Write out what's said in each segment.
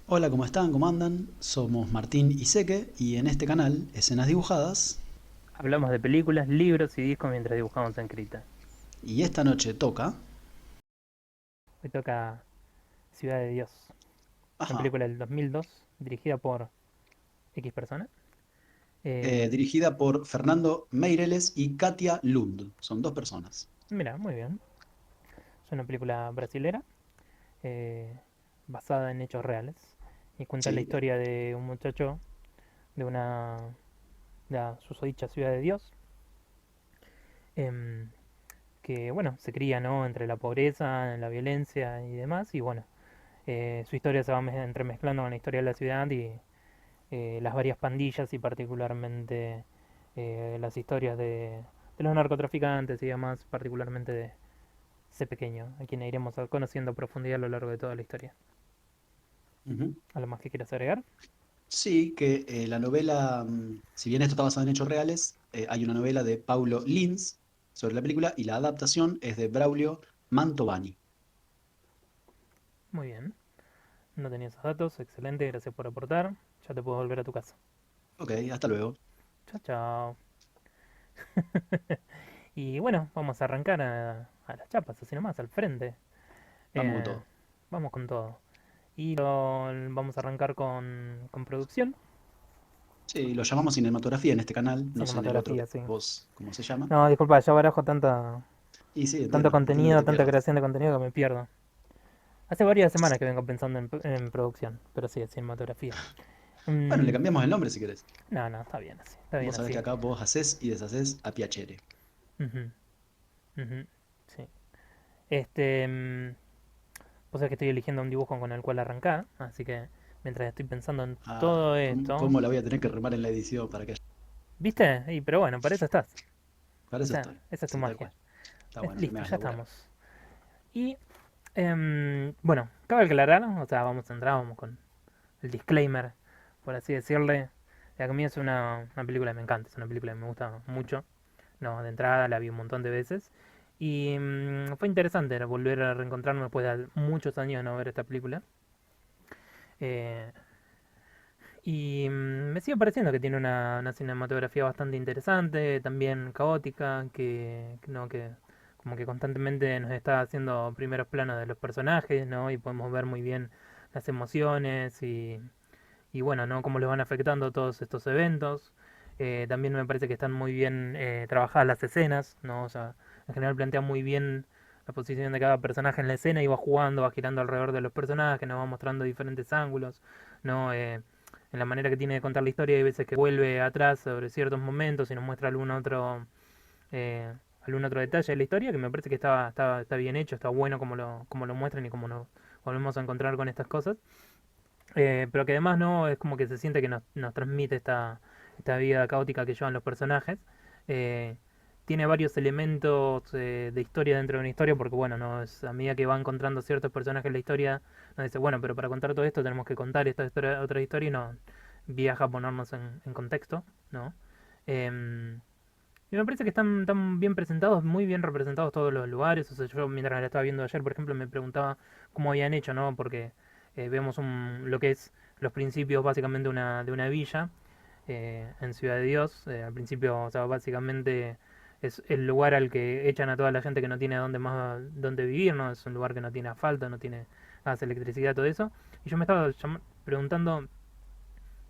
Hola, ¿cómo están? ¿Cómo andan? Somos Martín y Seque y en este canal, Escenas Dibujadas, Hablamos de películas, libros y discos mientras dibujamos en Krita. y esta noche toca... Hoy toca Ciudad de Dios, una Ajá, película del 2002 dirigida por X persona. Eh, dirigida por Fernando Meireles y Katia Lund. Son dos personas. Mira, muy bien. Es una película brasilera eh, basada en hechos reales y cuenta la Sí, historia de un muchacho de la susodicha Ciudad de Dios em, que, bueno, se cría, ¿no?, entre la pobreza, la violencia y demás. Y bueno, su historia se va entremezclando con la historia de la ciudad y las varias pandillas y particularmente las historias de los narcotraficantes y demás, particularmente de ese pequeño, a quien iremos conociendo a profundidad a lo largo de toda la historia. ujú. ¿Algo más que quieras agregar? Sí, que la novela, si bien esto está basado en hechos reales, hay una novela de Paulo Lins sobre la película y la adaptación es de Braulio Mantovani. Muy bien, no tenía esos datos, excelente, gracias por aportar. Ya te puedo volver a tu casa. Ok, hasta luego. Chao, chao. Y bueno, vamos a arrancar a las chapas, así nomás, al frente. Vamos con Eh, todo. Vamos con todo. Vamos a arrancar con producción, Sí, lo llamamos cinematografía en este canal, no sé en el otro, cinematografía, sí. vos, ¿cómo se llama? No, disculpa, yo barajo Y sí, tanto entiendo que contenido, te tanta pierdas. creación de contenido que me pierdo. Hace varias semanas que vengo pensando en producción, pero sí, es cinematografía. Bueno, le Mm, cambiamos el nombre si querés. no, no, está bien así, está bien Vos sabés que así. acá vos hacés y deshaces a piacere. Ujú, ujú, sí. Este, vos sabés que estoy eligiendo un dibujo con el cual arrancar, así que mientras estoy pensando en Ah, todo ¿cómo, esto, cómo la voy a tener que remar en la edición para que... ¿viste? Y, pero bueno, para eso estás. Para eso estoy. Esa es tu Sí, tal magia. cual. Está bueno, no me Listo, hagas ya laburar. estamos. Y, bueno, cabe aclarar, o sea, vamos a entrar, vamos con el disclaimer, por así decirle. A mí es una película que me encanta, es una película que me gusta mucho. No, de entrada la vi un montón de veces. Y fue interesante volver a reencontrarme después de muchos años de no ver esta película. Eh, y me sigue pareciendo que tiene una cinematografía bastante interesante, también caótica, no, que como que constantemente nos está haciendo primeros planos de los personajes, ¿no? Y podemos ver muy bien las emociones y bueno, ¿no? Cómo les van afectando todos estos eventos. También me parece que están muy bien trabajadas las escenas, ¿no? O sea, en general plantea muy bien la posición de cada personaje en la escena y va jugando, va girando alrededor de los personajes, nos va mostrando diferentes ángulos, ¿no? En la manera que tiene de contar la historia hay veces que vuelve atrás sobre ciertos momentos y nos muestra algún otro detalle de la historia que me parece que está bien hecho, está bueno como lo muestran y como nos volvemos a encontrar con estas cosas. Pero que además no es como que se siente que nos transmite esta vida caótica que llevan los personajes. Eh, Tiene varios elementos de historia dentro de una historia, porque bueno, no es, a medida que va encontrando ciertos personajes en la historia, nos dice, bueno, pero para contar todo esto tenemos que contar esta historia, otra historia y nos viaja a ponernos en contexto, ¿no? Em, y me parece que están bien presentados, muy bien representados todos los lugares. O sea, yo mientras la estaba viendo ayer, por ejemplo, me preguntaba cómo habían hecho, ¿no? Porque vemos lo que es los principios básicamente de una villa en Ciudad de Dios. Al principio, o sea, básicamente es el lugar al que echan a toda la gente que no tiene dónde vivir, ¿no? Es un lugar que no tiene asfalto, no tiene gas, electricidad, todo eso. Y yo me estaba preguntando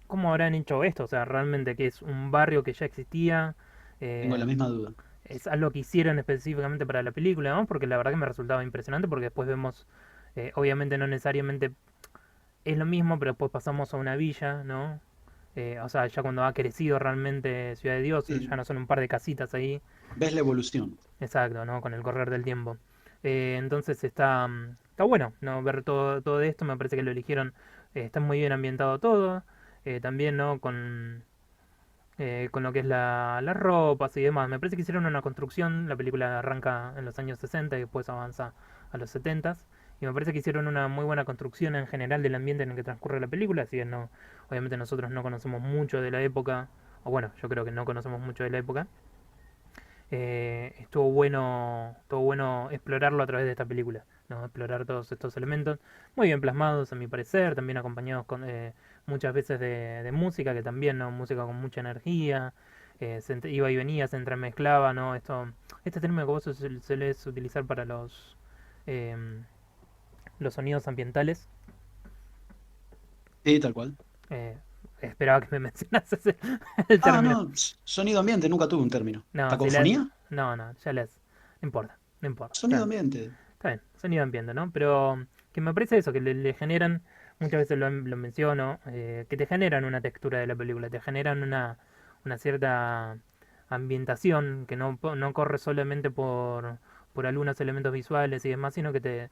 cómo habrán hecho esto. O sea, realmente que es un barrio que ya existía. Tengo la eh, misma duda. es algo que hicieron específicamente para la película, ¿no? Porque la verdad que me resultaba impresionante porque después vemos, obviamente no necesariamente es lo mismo, pero después pasamos a una villa, ¿no? O sea, ya cuando ha crecido realmente Ciudad de Dios, ya Sí, no son un par de casitas ahí, ves la evolución. exacto, ¿no? Con el correr del tiempo. Entonces está bueno, ¿no? Ver todo esto, me parece que lo eligieron, está muy bien ambientado todo, también, ¿no? Con lo que es las ropas y demás. Me parece que hicieron una construcción, la película arranca en los años 60 y después avanza a los 70 y me parece que hicieron una muy buena construcción en general del ambiente en el que transcurre la película, si bien no, obviamente nosotros no conocemos mucho de la época, o bueno, yo creo que no conocemos mucho de la época. estuvo bueno explorarlo a través de esta película, ¿no? Explorar todos estos elementos, muy bien plasmados a mi parecer, también acompañados con muchas veces de música, que también, ¿no? Música con mucha energía, iba y venía, se entremezclaba, ¿no? Este término que vos sueles utilizar para em, los sonidos ambientales, Sí, tal cual. eh, esperaba que me mencionases el Ah, término. no, sonido ambiente, nunca tuve un término. No, si les... ¿Cacofonía? No, no, ya les... No importa, no importa. Sonido ambiente. Está bien, sonido ambiente, ¿no? Pero que me parece eso, que le generan, muchas veces lo menciono, que te generan una textura de la película, te generan una cierta ambientación que no corre solamente por algunos elementos visuales y demás, sino que te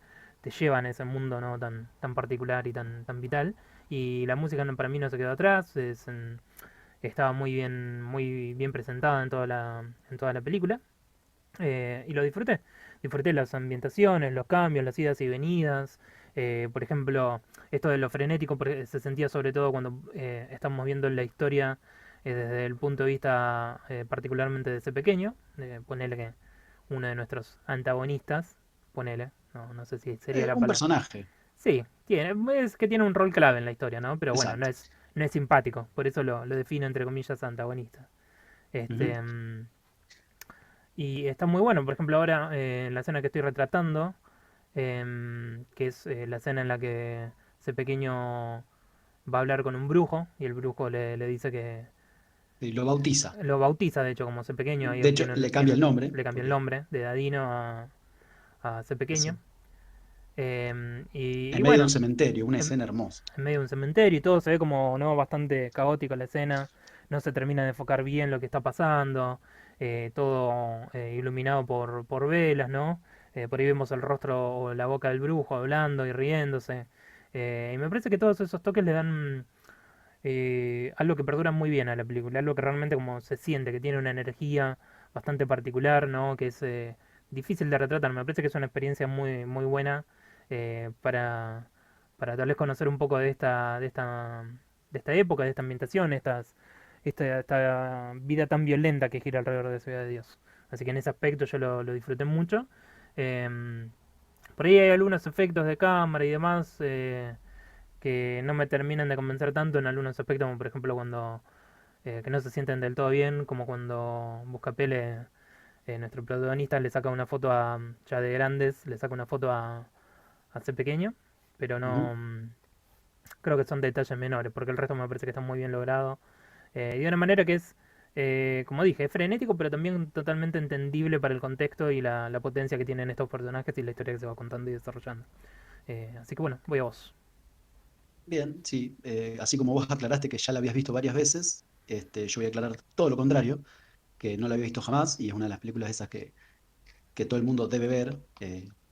llevan a ese mundo, ¿no? Tan particular y tan vital. Y la música para mí no se quedó atrás, estaba muy bien presentada en toda la película. Y lo disfruté. Disfruté las ambientaciones, los cambios, las idas y venidas. Por ejemplo, esto de lo frenético se sentía sobre todo cuando estamos viendo la historia desde el punto de vista particularmente de ese pequeño. Ponele que uno de nuestros antagonistas, ponele, no sé si sería la Un palabra. personaje. Sí, es que tiene un rol clave en la historia, ¿no? Pero bueno, Exacto. no es simpático, por eso lo defino entre comillas antagonista. Ujú. Este, y está muy bueno, por ejemplo, ahora en la escena que estoy retratando, que es la escena en la que ese pequeño va a hablar con un brujo y el brujo le dice que Y lo bautiza. lo bautiza, de hecho, como ese pequeño, ahí De hecho, le cambia el nombre, le cambia el porque nombre de Dadino a ese pequeño. eso. Y En medio de un bueno, cementerio, una en, escena hermosa. en medio de un cementerio y todo se ve como no bastante caótico la escena, no se termina de enfocar bien lo que está pasando, todo iluminado por velas, ¿no? Por ahí vemos el rostro o la boca del brujo hablando y riéndose. Y me parece que todos esos toques le dan algo que perdura muy bien a la película, algo que realmente como se siente, que tiene una energía bastante particular, ¿no? Que es difícil de retratar. Me parece que es una experiencia muy buena eh, para, para tal vez conocer un poco de esta época, de esta ambientación, esta vida tan violenta que gira alrededor de Ciudad de Dios. Así que en ese aspecto yo lo disfruté mucho. Em, por ahí hay algunos efectos de cámara y demás. Que no me terminan de convencer tanto en algunos aspectos, como por ejemplo cuando que no se sienten del todo bien, como cuando Buscapé, nuestro protagonista, le saca una foto ya de grandes, le saca una foto a ese pequeño, pero Ujú. no creo que son detalles menores, porque el resto me parece que está muy bien logrado. Y de una manera que es, como dije, es frenético, pero también totalmente entendible para el contexto y la potencia que tienen estos personajes y la historia que se va contando y desarrollando. Así que bueno, voy a vos. Bien, sí. Así como vos aclaraste que ya la habías visto varias veces, yo voy a aclarar todo lo contrario, que no la había visto jamás y es una de las películas esas que todo el mundo debe ver.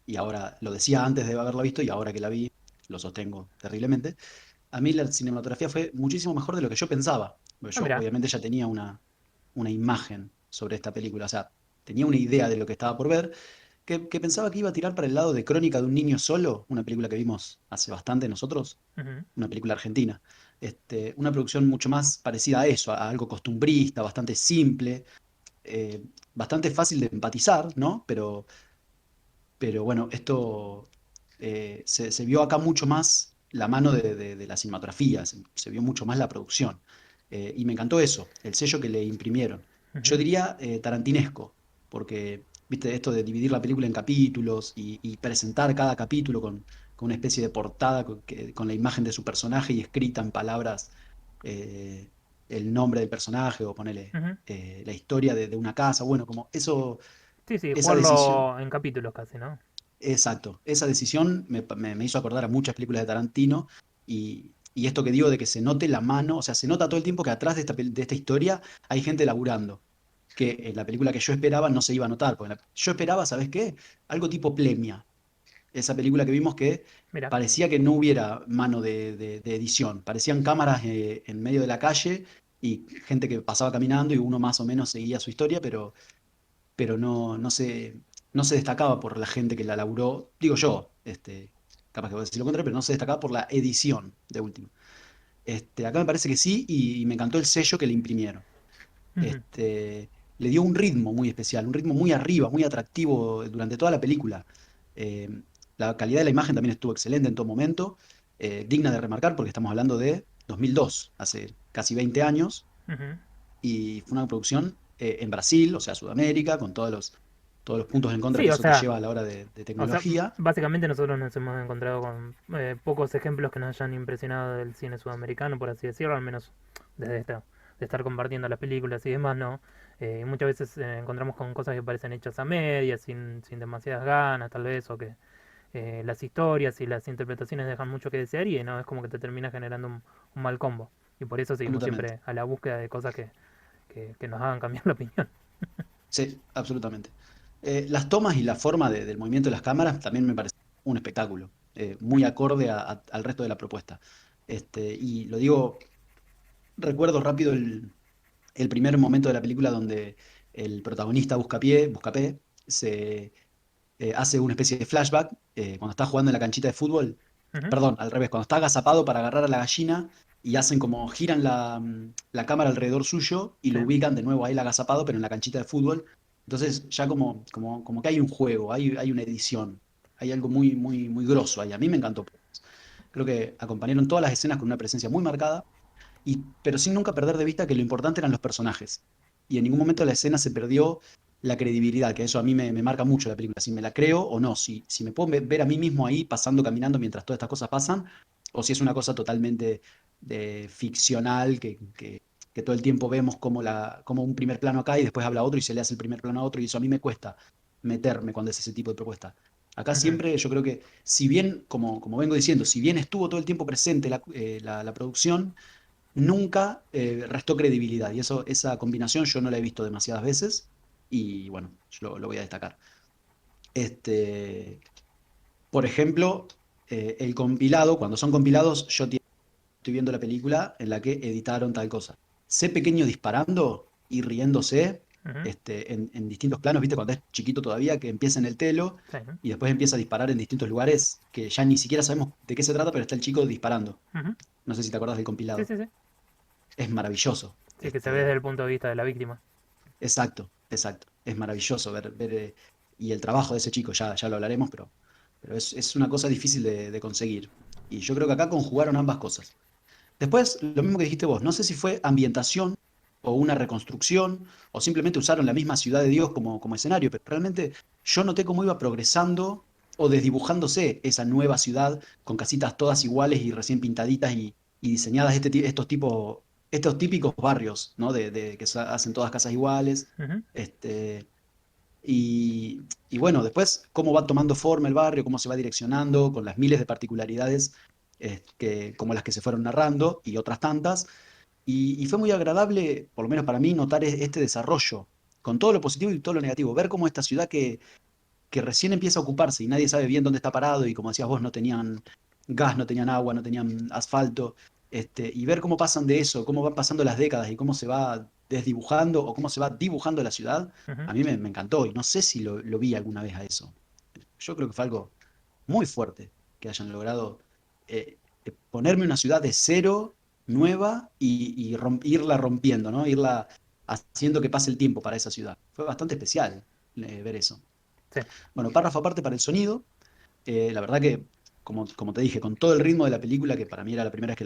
Y ahora lo decía antes de haberla visto y ahora que la vi, lo sostengo terriblemente. A mí la cinematografía fue muchísimo mejor de lo que yo pensaba. Porque Ah, yo mira. obviamente ya tenía una imagen sobre esta película, o sea, tenía una idea de lo que estaba por ver, que pensaba que iba a tirar para el lado de Crónica de un niño solo, una película que vimos hace bastante nosotros, Ujú, una película argentina. Una producción mucho más parecida a eso, a algo costumbrista, bastante simple, bastante fácil de empatizar, ¿no? Pero bueno, esto se vio acá mucho más la mano de la cinematografía, se vio mucho más la producción. Y me encantó eso, el sello que le imprimieron. Yo ujú. diría tarantinesco, porque, viste, esto de dividir la película en capítulos y presentar cada capítulo con una especie de portada con la imagen de su personaje y escrita en palabras eh, el nombre del personaje o ponerle Ujú. la historia de una casa, bueno, como eso, Sí, sí, esa decisión. jugarlo en capítulos casi, ¿no? Exacto, esa decisión me hizo acordar a muchas películas de Tarantino y esto que digo de que se note la mano, o sea, se nota todo el tiempo que atrás de esta historia hay gente laburando, que en la película que yo esperaba no se iba a notar, porque yo esperaba, ¿sabes qué? Algo tipo Plemia, esa película que vimos que Mira. parecía que no hubiera mano de edición, parecían cámaras en medio de la calle y gente que pasaba caminando y uno más o menos seguía su historia, pero no se destacaba por la gente que la laburó, digo yo, capaz que voy a decir lo contrario, pero no se destacaba por la edición de última. Acá me parece que sí, y me encantó el sello que le imprimieron. Ujú. le dio un ritmo muy especial, un ritmo muy arriba, muy atractivo durante toda la película. Eh, la calidad de la imagen también estuvo excelente en todo momento, digna de remarcar porque estamos hablando de 2002, hace casi 20 años, Ujú. y fue una producción en Brasil, o sea, Sudamérica, con todos los puntos en contra Sí, que eso te lleva a la hora de o sea, tecnología. básicamente nosotros nos hemos encontrado con pocos ejemplos que nos hayan impresionado del cine sudamericano, por así decirlo, al menos desde de estar compartiendo las películas y demás, ¿no? Muchas veces encontramos con cosas que parecen hechas a medias, sin demasiadas ganas, tal vez, o que las historias y las interpretaciones dejan mucho que desear y no es como que te termina generando un mal combo. Y por eso seguimos Absolutamente. siempre a la búsqueda de cosas que nos hagan cambiar la opinión. Sí, absolutamente. Las tomas y la forma del movimiento de las cámaras también me parece un espectáculo, muy acorde al resto de la propuesta. Y lo digo, recuerdo rápido el primer momento de la película donde el protagonista Buscapé, se hace una especie de flashback cuando está jugando en la canchita de fútbol, Ujú, perdón, al revés, cuando está agazapado para agarrar a la gallina y hacen como giran la cámara alrededor suyo y sí. lo ubican de nuevo ahí el agazapado, pero en la canchita de fútbol. Entonces ya como que hay un juego, hay una edición, hay algo muy, muy, muy grosso ahí. A mí me encantó. Creo que acompañaron todas las escenas con una presencia muy marcada pero sin nunca perder de vista que lo importante eran los personajes. Y en ningún momento la escena se perdió la credibilidad, que eso a mí me marca mucho la película, si me la creo o no, si me puedo ver a mí mismo ahí pasando, caminando mientras todas estas cosas pasan, o si es una cosa totalmente ficcional, que todo el tiempo vemos como un primer plano acá y después habla otro y se le hace el primer plano a otro, y eso a mí me cuesta meterme cuando es ese tipo de propuesta. Acá Ujú, siempre yo creo que, si bien, como vengo diciendo, si bien estuvo todo el tiempo presente la producción, nunca restó credibilidad. Y esa combinación yo no la he visto demasiadas veces y bueno, yo lo voy a destacar. Este, por ejemplo, el compilado, cuando son compilados, estoy viendo la película en la que editaron tal cosa. Sé pequeño disparando y riéndose ujú, en distintos planos, ¿viste? Cuando es chiquito todavía, que empieza en el telo sí. y después empieza a disparar en distintos lugares que ya ni siquiera sabemos de qué se trata, pero está el chico disparando. Ujú. No sé si te acordás del Sí, compilado. sí, sí. Es maravilloso. Sí, que se ve desde el punto de vista de la víctima. Exacto, exacto. Es maravilloso ver y el trabajo de ese chico, ya lo hablaremos, pero es una cosa difícil de conseguir. Y yo creo que acá conjugaron ambas cosas. Después, lo mismo que dijiste vos, no sé si fue ambientación o una reconstrucción o simplemente usaron la misma ciudad de Dios como escenario, pero realmente yo noté cómo iba progresando o desdibujándose esa nueva ciudad con casitas todas iguales y recién pintaditas y diseñadas estos típicos barrios, ¿no? Que hacen todas casas iguales. Ujú, Este, y bueno, después cómo va tomando forma el barrio, cómo se va direccionando, con las miles de particularidades como las que se fueron narrando y otras tantas. Y fue muy agradable, por lo menos para mí, notar este desarrollo, con todo lo positivo y todo lo negativo. Ver cómo esta ciudad que recién empieza a ocuparse y nadie sabe bien dónde está parado, y como decías vos, no tenían gas, no tenían agua, no tenían asfalto, y ver cómo pasan de eso, cómo van pasando las décadas y cómo se va desdibujando o cómo se va dibujando la ciudad, ujú. a mí me encantó y no sé si lo vi alguna vez a eso. Yo creo que fue algo muy fuerte que hayan logrado ponerme una ciudad de cero, nueva, irla rompiendo, ¿no? Irla haciendo que pase el tiempo para esa ciudad. Fue bastante especial ver eso. Sí. Bueno, párrafo aparte para el sonido. La verdad que, como te dije, con todo el ritmo de la película, que para mí era la primera vez que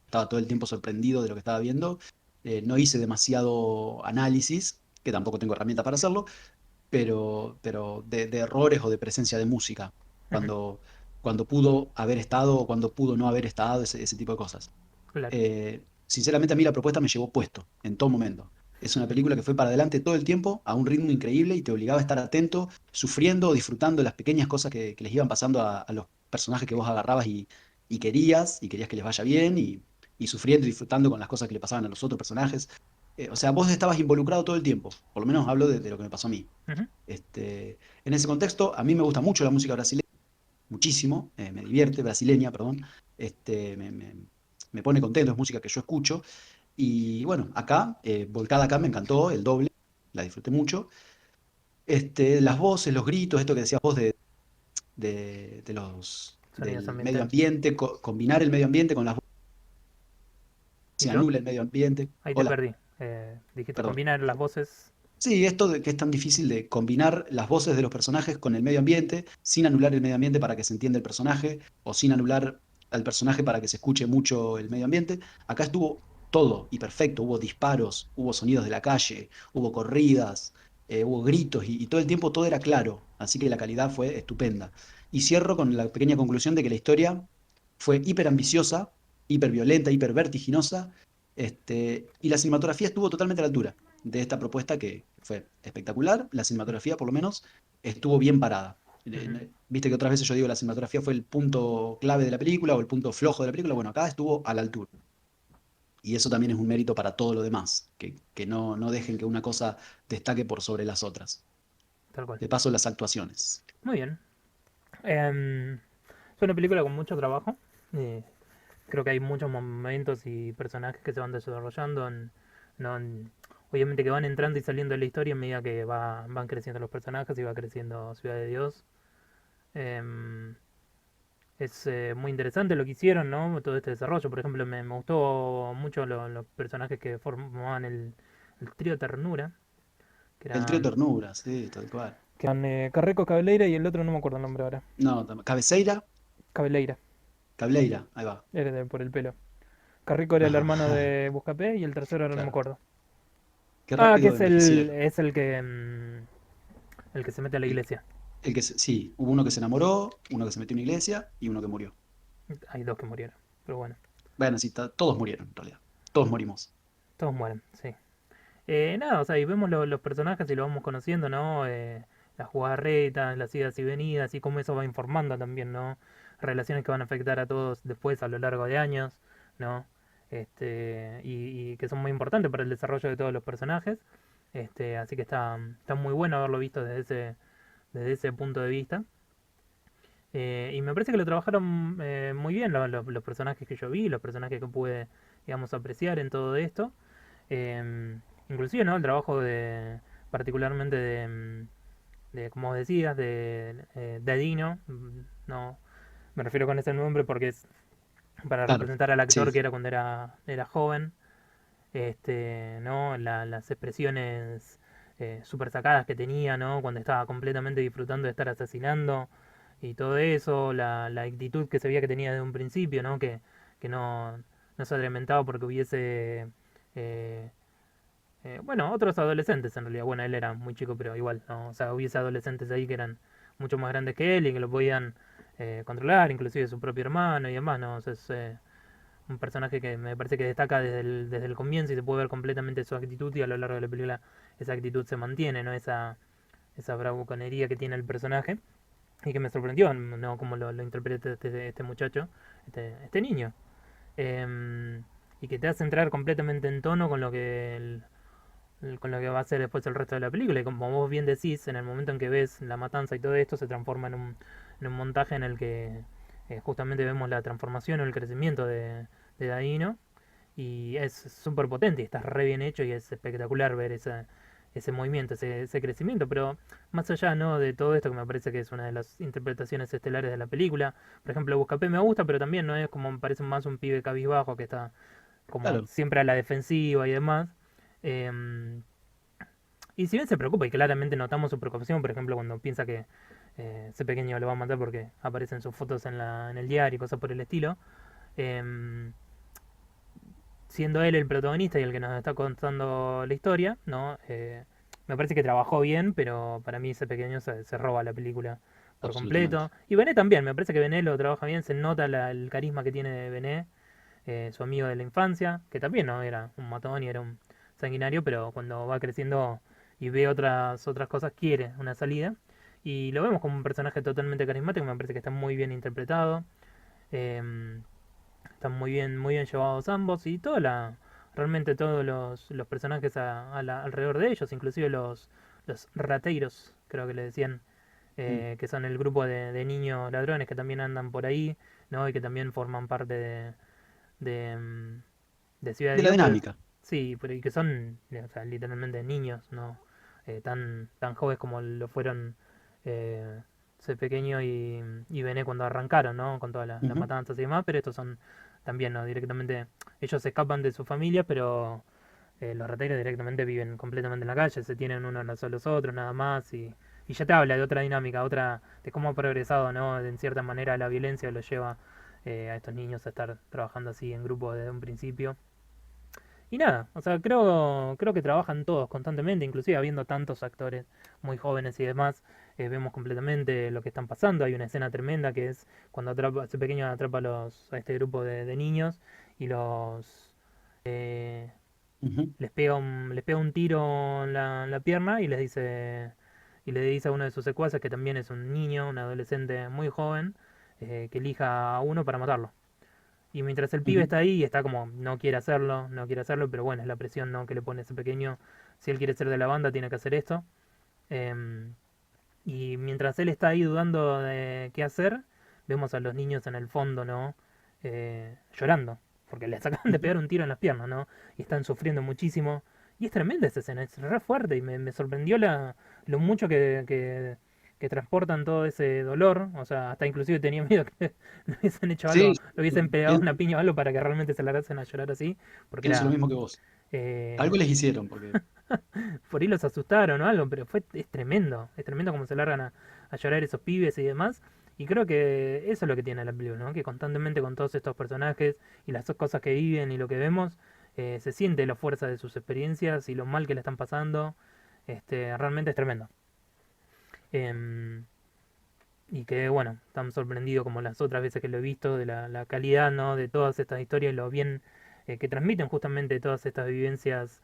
estaba todo el tiempo sorprendido de lo que estaba viendo, no hice demasiado análisis, que tampoco tengo herramientas para hacerlo, pero de errores o de presencia de música, Ujú, cuando, cuando pudo haber estado o cuando pudo no haber estado, ese tipo de cosas. claro. Sinceramente a mí la propuesta me llevó puesto en todo momento. Es una película que fue para adelante todo el tiempo a un ritmo increíble y te obligaba a estar atento, sufriendo, disfrutando las pequeñas cosas que les iban pasando a los personajes que vos agarrabas y querías que les vaya bien y sufriendo y disfrutando con las cosas que le pasaban a los otros personajes. O sea, vos estabas involucrado todo el tiempo, por lo menos hablo de lo que me pasó a mí. Ujú, En ese contexto, a mí me gusta mucho la música brasileña, muchísimo, me divierte, brasileña, perdón, este, me, me- me pone contento, es música que yo escucho. Y bueno, acá, volcada acá, me encantó el doble, la disfruté mucho. Las voces, los gritos, esto que decías vos sonidos del medio ambientales. ambiente, combinar el medio ambiente con las voces, ¿Y se yo? anula el medio ambiente. Ahí te Hola, perdí. Dijiste perdón. combinar las voces. Sí, esto de que es tan difícil de combinar las voces de los personajes con el medio ambiente, sin anular el medio ambiente para que se entienda el personaje, o sin anular al personaje para que se escuche mucho el medio ambiente. Acá estuvo todo y perfecto. Hubo disparos, hubo sonidos de la calle, hubo corridas, hubo gritos y todo el tiempo todo era claro. Así que la calidad fue estupenda. Y cierro con la pequeña conclusión de que la historia fue hiper ambiciosa, hiper violenta, hiper vertiginosa, y la cinematografía estuvo totalmente a la altura de esta propuesta que fue espectacular. La cinematografía, por lo menos, estuvo bien parada. Ujú, Viste que otras veces yo digo la cinematografía fue el punto clave de la película o el punto flojo de la película. Bueno, acá estuvo a la altura. Y eso también es un mérito para todo lo demás, que no dejen que una cosa destaque por sobre las otras. tal cual. De paso, las actuaciones. Muy bien. Em, es una película con mucho trabajo. eh, Creo que hay muchos momentos y personajes que se van desarrollando. No, obviamente que van entrando y saliendo de la historia a medida que van creciendo los personajes y va creciendo Ciudad de Dios. Em, es muy interesante lo que hicieron, ¿no? Todo este desarrollo. Por ejemplo, me gustó mucho los personajes que formaban el trío Ternura, que El trío eran, Ternura, sí, tal cual. que eran Carreco Cabeleira y el otro no me acuerdo el nombre ahora. No, Cabeceira, Cabeleira, Cableira, ahí va. era por el pelo. Carrico era el hermano de Buscapé y el tercero ahora no me Claro. acuerdo. Qué Ah, que rápido envejecieron. es el que se mete a la El, iglesia. sí, hubo uno que se enamoró, uno que se metió en una iglesia y uno que murió. Hay dos que murieron. Pero bueno, Bueno, sí, todos murieron en realidad. Todos morimos. todos mueren, sí. Nada, o sea, y vemos los personajes y lo vamos conociendo, ¿no? Las jugarretas, las idas y venidas y cómo eso va informando también, ¿no? Relaciones que van a afectar a todos después a lo largo de años, ¿no? Y que son muy importantes para el desarrollo de todos los personajes. Así que está muy bueno haberlo visto desde ese punto de vista. Y me parece que lo trabajaron muy bien los personajes que yo vi, los personajes que pude, digamos, apreciar en todo esto. Inclusive, ¿no? El trabajo particularmente como decías, de Dino, no, me refiero con ese nombre porque es para Claro, representar al sí, actor que era cuando era joven, ¿no? Las expresiones super sacadas que tenía, ¿no? Cuando estaba completamente disfrutando de estar asesinando y todo eso, la actitud que se veía que tenía desde un principio, ¿no? Que no se alimentaba porque hubiese eh, bueno, otros adolescentes en realidad. Bueno, él era muy chico, pero igual, ¿no? O sea, hubiese adolescentes ahí que eran mucho más grandes que él y que lo podían controlar, inclusive su propio hermano y demás, ¿no? O sea, es un personaje que me parece que destaca desde el comienzo y se puede ver completamente su actitud y a lo largo de la película esa actitud se mantiene, ¿no? Esa bravuconería que tiene el personaje y que me sorprendió, ¿no? Como lo interpreta este muchacho, este niño. Y que te hace entrar completamente en tono con lo que con lo que va a ser después el resto de la película. Y como vos bien decís, en el momento en que ves la matanza y todo esto, se transforma en un montaje en el que justamente vemos la transformación o el crecimiento de Daino. Y es súper potente y está re bien hecho y es espectacular ver ese movimiento, ese crecimiento. Pero más allá, ¿no? De todo esto, que me parece que es una de las interpretaciones estelares de la película. Por ejemplo, Buscapé me gusta, pero también no es como me parece más un pibe cabizbajo que está como claro, siempre a la defensiva y demás. Em, y si bien se preocupa, y claramente notamos su preocupación, por ejemplo, cuando piensa que ese pequeño lo va a matar porque aparecen sus fotos en el diario y cosas por el estilo, em, siendo él el protagonista y el que nos está contando la historia, ¿no? Me parece que trabajó bien, pero para mí ese pequeño se roba la película por absolutamente. completo. Y Bené también, me parece que Bené lo trabaja bien, se nota el carisma que tiene Bené, su amigo de la infancia, que también no era un matón y era un sanguinario, pero cuando va creciendo y ve otras cosas, quiere una salida. Y lo vemos como un personaje totalmente carismático, me parece que está muy bien interpretado. Eh, Están muy bien llevados ambos y realmente todos los personajes alrededor de ellos, inclusive los rateiros, creo que le decían, Mm. que son el grupo de niños ladrones que también andan por ahí, ¿no? Y que también forman parte de, mm, de Ciudad de De la Dios, pero dinámica. sí, pero y que son o sea, literalmente niños, ¿no? Tan jóvenes como lo fueron eh, ese pequeño y Bené cuando arrancaron, ¿no? Con todas las Ujú. matanzas y demás, pero estos son también, ¿no? Directamente, ellos escapan de su familia, pero los rateros directamente viven completamente en la calle, se tienen unos a los otros nada más y ya te habla de otra dinámica, otra de cómo ha progresado, ¿no? En cierta manera la violencia los lleva a estos niños a estar trabajando así en grupo desde un principio. Y nada, o sea, creo que trabajan todos constantemente, inclusive habiendo tantos actores muy jóvenes y demás, vemos completamente lo que están pasando. Hay una escena tremenda que es cuando atrapa, ese pequeño atrapa a este grupo de niños y eh, Ujú, les pega un tiro en la pierna y le dice a uno de sus secuaces, que también es un niño, un adolescente muy joven, que elija a uno para matarlo. Y mientras el pibe ujú. está ahí y está como, no quiere hacerlo, no quiere hacerlo, pero bueno, es la presión, ¿no? Que le pone ese pequeño. Si él quiere ser de la banda, tiene que hacer esto. Em, y mientras él está ahí dudando de qué hacer, vemos a los niños en el fondo, ¿no? Llorando, porque les acaban de Ujú. pegar un tiro en las piernas, ¿no? Y están sufriendo muchísimo. Y es tremenda esa escena, es re fuerte y me sorprendió lo mucho que transportan todo ese dolor. O sea, hasta inclusive tenía miedo que le hubiesen hecho Sí, algo, le hubiesen pegado una pienso, piña o algo para que realmente se largasen a llorar así, porque pienso lo era... mismo que vos. eh, Algo les hicieron, porque por ahí los asustaron o algo, pero es tremendo cómo se largan a llorar esos pibes y demás. Y creo que eso es lo que tiene la película, ¿no? Que constantemente con todos estos personajes y las cosas que viven y lo que vemos, se siente la fuerza de sus experiencias y lo mal que le están pasando. Realmente es tremendo. Em, y que, bueno, tan sorprendido como las otras veces que lo he visto de la calidad, ¿no? De todas estas historias y lo bien que transmiten justamente todas estas vivencias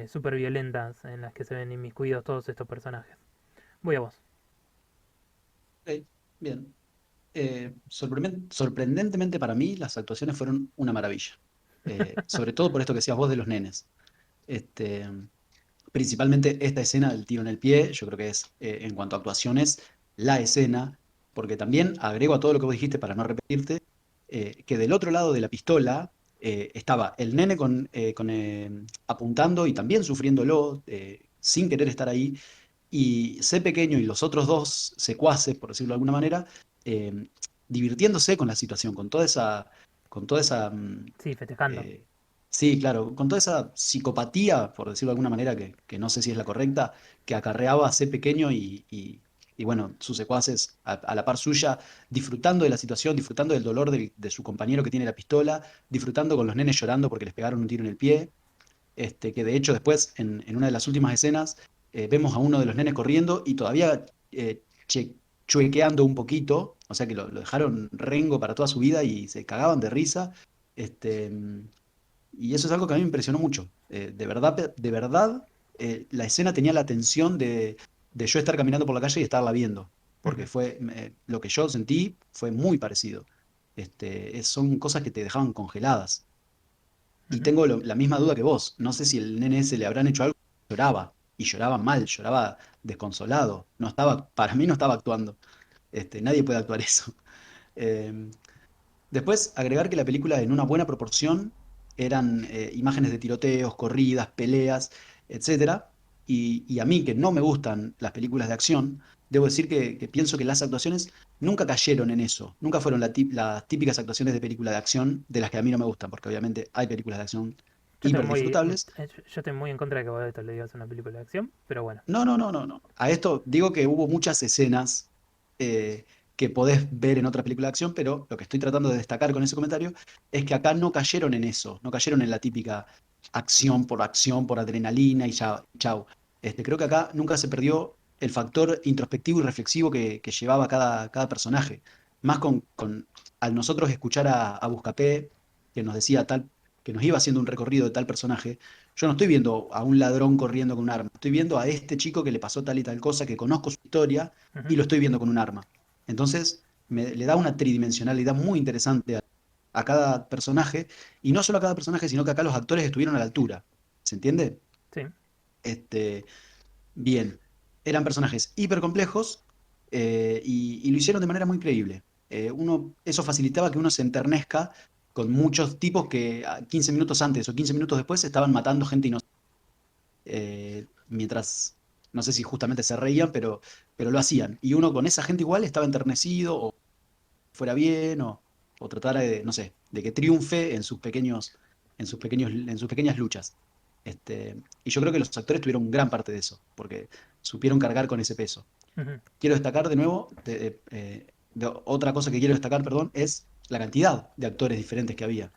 súper violentas en las que se ven inmiscuidos todos estos personajes. Voy a vos. ok, bien. Sorprendentemente para mí, las actuaciones fueron una maravilla. Sobre todo por esto que decías vos de los nenes. Este, Principalmente esta escena del tiro en el pie, yo creo que es, en cuanto a actuaciones, la escena, porque también agrego a todo lo que vos dijiste para no repetirte, que del otro lado de la pistola estaba el nene apuntando y también sufriéndolo, sin querer estar ahí, y C pequeño y los otros dos secuaces, por decirlo de alguna manera, eh, divirtiéndose con la situación, con toda esa, Sí, festejando. eh, sí, claro, con toda esa psicopatía, por decirlo de alguna manera, que no sé si es la correcta, que acarreaba a C pequeño y bueno, sus secuaces a la par suya, disfrutando de la situación, disfrutando del dolor de su compañero que tiene la pistola, disfrutando con los nenes llorando porque les pegaron un tiro en el pie. Que de hecho después, en una de las últimas escenas, vemos a uno de los nenes corriendo y todavía chuequeando un poquito, o sea que lo dejaron rengo para toda su vida y se cagaban de risa. Este, y eso es algo que a mí me impresionó mucho. De verdad, la escena tenía la tensión de yo estar caminando por la calle y estarla viendo, porque Ujú, fue lo que yo sentí fue muy parecido. Son cosas que te dejaban congeladas. Y ujú. tengo la misma duda que vos. No sé si el nene ese le habrán hecho algo. Lloraba. Y lloraba mal, lloraba desconsolado. No estaba, para mí no estaba actuando. Nadie puede actuar eso. Eh, Después, agregar que la película en una buena proporción eran imágenes de tiroteos, corridas, peleas, etcétera. Y a mí, que no me gustan las películas de acción, debo decir que pienso que las actuaciones nunca cayeron en eso. Nunca fueron las típicas actuaciones de película de acción de las que a mí no me gustan, porque obviamente hay películas de acción hiper disfrutables. Yo estoy muy en contra de que vos esto le digas una película de acción, pero bueno. No, no, no, no, no. A esto digo que hubo muchas escenas eh, que podés ver en otras películas de acción, pero lo que estoy tratando de destacar con ese comentario es que acá no cayeron en eso, no cayeron en la típica acción, por adrenalina y ya, chau. Creo que acá nunca se perdió el factor introspectivo y reflexivo que llevaba cada personaje. Más al nosotros escuchar a Buscapé, que nos decía tal, que nos iba haciendo un recorrido de tal personaje, yo no estoy viendo a un ladrón corriendo con un arma, estoy viendo a este chico que le pasó tal y tal cosa, que conozco su historia y Ujú. lo estoy viendo con un arma. Entonces, le da una tridimensionalidad muy interesante a cada personaje, y no solo a cada personaje, sino que acá los actores estuvieron a la altura. ¿Se entiende? Sí, Este, Bien, eran personajes hiper complejos y lo hicieron de manera muy creíble. Eso facilitaba que uno se enternezca con muchos tipos que 15 minutos antes o 15 minutos después estaban matando gente inocente mientras, no sé si justamente se reían, pero lo hacían. Y uno con esa gente igual estaba enternecido o fuera bien o tratara de, no sé, de que triunfe en sus pequeñas luchas. Y yo creo que los actores tuvieron gran parte de eso, porque supieron cargar con ese peso. Ujú, Quiero destacar de nuevo, otra cosa que quiero destacar, perdón, es la cantidad de actores diferentes que había.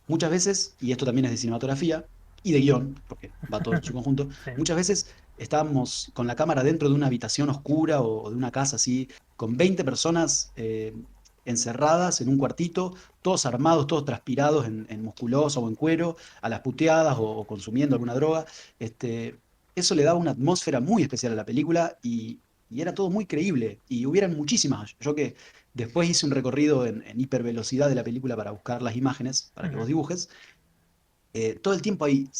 Muchas veces, y esto también es de cinematografía y de guión, porque va todo en su conjunto, sí, muchas veces estábamos con la cámara dentro de una habitación oscura o de una casa así, con 20 personas encerradas en un cuartito, todos armados, todos transpirados en musculosa o en cuero, a las puteadas o consumiendo alguna droga. Eso le daba una atmósfera muy especial a la película y era todo muy creíble. Y hubieran muchísimas. Yo que después hice un recorrido en hipervelocidad de la película para buscar las imágenes, para que vos ujú, dibujes. Todo el tiempo hay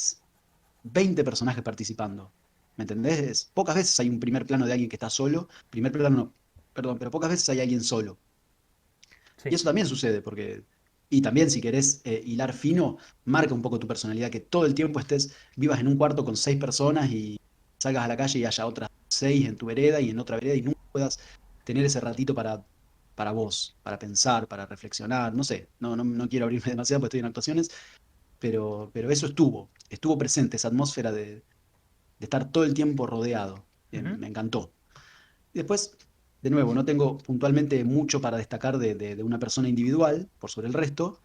20 personajes participando. ¿Me entendés? Pocas veces hay un primer plano de alguien que está solo. Primer plano no, perdón, pero pocas veces hay alguien solo. Y sí, eso también sucede porque... Y también si querés hilar fino, marca un poco tu personalidad, que todo el tiempo vivas en un cuarto con 6 personas y salgas a la calle y haya otras 6 en tu vereda y en otra vereda y nunca puedas tener ese ratito para vos, para pensar, para reflexionar, no sé, no quiero abrirme demasiado porque estoy en actuaciones, pero eso estuvo presente, esa atmósfera de estar todo el tiempo rodeado. ujú, Me encantó. Y después, de nuevo, no tengo puntualmente mucho para destacar de una persona individual por sobre el resto.